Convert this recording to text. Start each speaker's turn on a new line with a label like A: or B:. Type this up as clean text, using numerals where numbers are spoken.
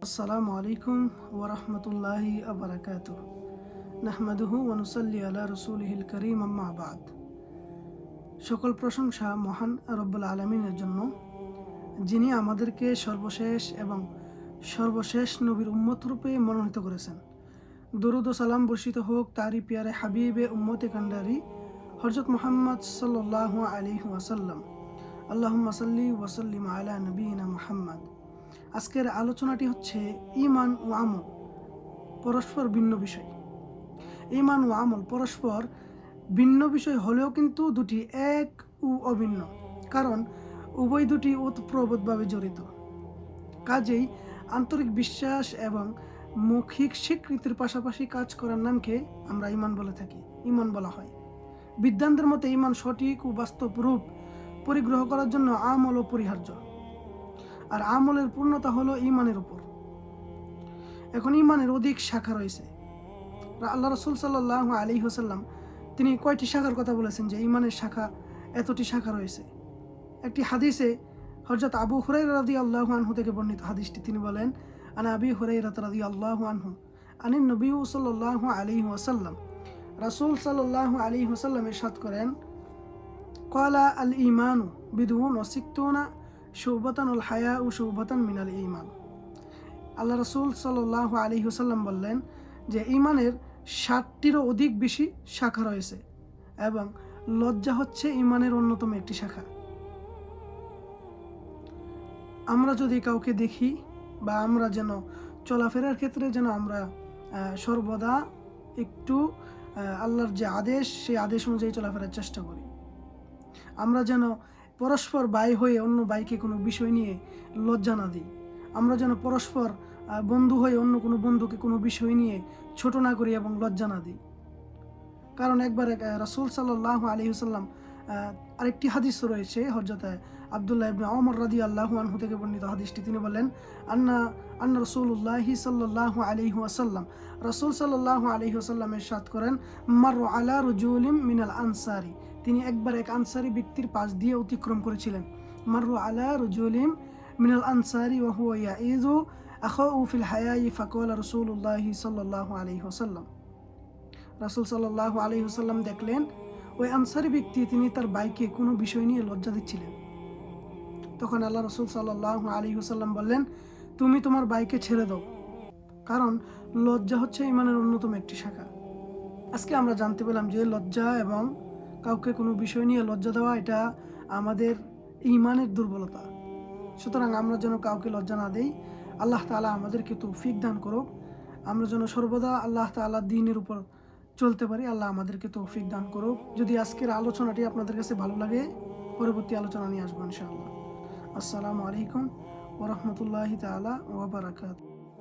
A: আসসালামু আলাইকুম ওয়া রাহমাতুল্লাহি ওয়া বারাকাতুহু নাহমাদুহু ওয়া নুসাল্লি আলা রাসূলিহিল কারীম আম্মা বাদ। সকল প্রশংসা মহান রব্বুল আলামিনের জন্য, যিনি আমাদেরকে সর্বশেষ নবীর উম্মত রূপে মনোনীত করেছেন। দরুদ ও সালাম বর্ষিত হোক তারই পিয়ারে হাবিবে উম্মতে কান্ডারি হযরত মুহাম্মদ সাল্লাল্লাহু আলাইহি ওয়াসাল্লাম। আল্লাহুম্মা সাল্লি ওয়া সাল্লিম আলা নবিয়িনা মুহাম্মদ। আজকের আলোচনাটি হচ্ছে ঈমান ও আমল পরস্পর ভিন্ন বিষয়। ঈমান ও আমল পরস্পর ভিন্ন বিষয় হলেও কিন্তু দুটি এক ও অভিন্ন, কারণ উভয় দুটি ওতপ্রোতভাবে জড়িত। কাজেই আন্তরিক বিশ্বাস এবং মৌখিক স্বীকৃতির পাশাপাশি কাজ করার নামকে আমরা ঈমান বলে থাকি, ঈমান বলা হয়। বিদ্বানদের মতে ঈমান সঠিক ও বাস্তব রূপ পরিগ্রহ করার জন্য আমল অপরিহার্য, আর আমলের পূর্ণতা হলো ঈমানের উপর। এখন ঈমানের অধিক শাখা রয়েছে। আল্লাহ রাসূল সাল্লাল্লাহু আলাইহি ওয়াসাল্লাম তিনি কয়টি শাখার কথা বলেছেন যে ঈমানের শাখা এতটি শাখা রয়েছে। একটি হাদিসে হযরত আবু হুরায়রা রাদিয়াল্লাহু আনহু থেকে বর্ণিত হাদিসটি, তিনি বলেন, আনা আবি হুরায়রা রাদিয়াল্লাহু আনহু আনিন নবী সাল্লাল্লাহু আলাইহি ওয়াসাল্লাম, রাসূল সাল্লাল্লাহু আলাইহি ওয়াসাল্লাম ইরশাদ করেন, ক্বালা আল ঈমানু বিদউন ওয়া সিত্তুনা শুবাতান ওয়াল হায়াউ শুবাতান মিনাল ঈমান। আল্লাহ রাসূল সাল্লাল্লাহু আলাইহি ওয়াসাল্লাম বললেন যে ঈমানের 60টিরও অধিক বেশি শাখা রয়েছে এবং লজ্জা হচ্ছে ঈমানের অন্যতম একটি শাখা। আমরা যদি কাউকে দেখি বা আমরা যেন চলাফেরার ক্ষেত্রে যেন আমরা সর্বদা একটু আল্লাহর যে আদেশ সেই আদেশ অনুযায়ী চলাফেরার চেষ্টা করি। আমরা যেন পরস্পর ভাই হয়ে অন্য ভাইকে কোনো বিষয় নিয়ে লজ্জা না দিই। আমরা যেন পরস্পর বন্ধু হয়ে অন্য কোনো বন্ধুকে কোনো বিষয় নিয়ে ছোট না করি এবং লজ্জা না দিই। কারণ একবার রাসূল সাল্লাল্লাহু আলাইহি ওয়াসাল্লাম, আরেকটি হাদিস রয়েছে হযরত আব্দুল্লাহ ইবনে ওমর রাদিয়াল্লাহু আনহু থেকে বর্ণিত হাদিসটি, তিনি বলেন, আন্না রাসূলুল্লাহি সাল্লাল্লাহু আলাইহি ওয়াসাল্লাম, রাসূল সাল্লাল্লাহু আলাইহি ওয়াসাল্লাম ইরশাদ করেন, মাররু আলা রাজুলিন মিনাল আনসারি, তিনি একবার এক আনসারী ব্যক্তির পাশ দিয়ে অতিক্রম করেছিলেন। মাররু আলা রাজুলিন মিনাল আনসারি ওয়া হুয়া ইয়াইযু আখাহু ফিল হায়াই ফাকালা রাসূলুল্লাহি সাল্লাল্লাহু আলাইহি ওয়াসাল্লাম। রাসূল সাল্লাল্লাহু আলাইহি ওয়াসাল্লাম দেখলেন ওই আনসারী ব্যক্তি তিনি তার ভাইকে কোনো বিষয় নিয়ে লজ্জা দিচ্ছিলেন। তখন আল্লাহ রাসূল সাল্লাল্লাহু আলাইহি ওয়াসাল্লাম বললেন, তুমি তোমার ভাইকে ছেড়ে দাও, কারণ লজ্জা হচ্ছে ঈমানের অন্যতম একটি শাখা। আজকে আমরা জানতে পেলাম যে লজ্জা এবং কাউকে কোনো বিষয় নিয়ে লজ্জা দেওয়া এটা আমাদের ঈমানের দুর্বলতা। সুতরাং আমরা যেন কাউকে লজ্জা না দেই। আল্লাহ তাআলা আমাদেরকে তৌফিক দান করুক। আমরা যেন সর্বদা আল্লাহ তাআলার দ্বীনের উপর চলতে পারি। আল্লাহ আমাদেরকে তৌফিক দান করুক। যদি আজকের আলোচনাটি আপনাদের কাছে ভালো লাগে, পরবর্তী আলোচনা নিয়ে আসবো ইনশাআল্লাহ। আসসালামু আলাইকুম ওয়া রাহমাতুল্লাহি তাআলা ওয়া বারাকাতুহু।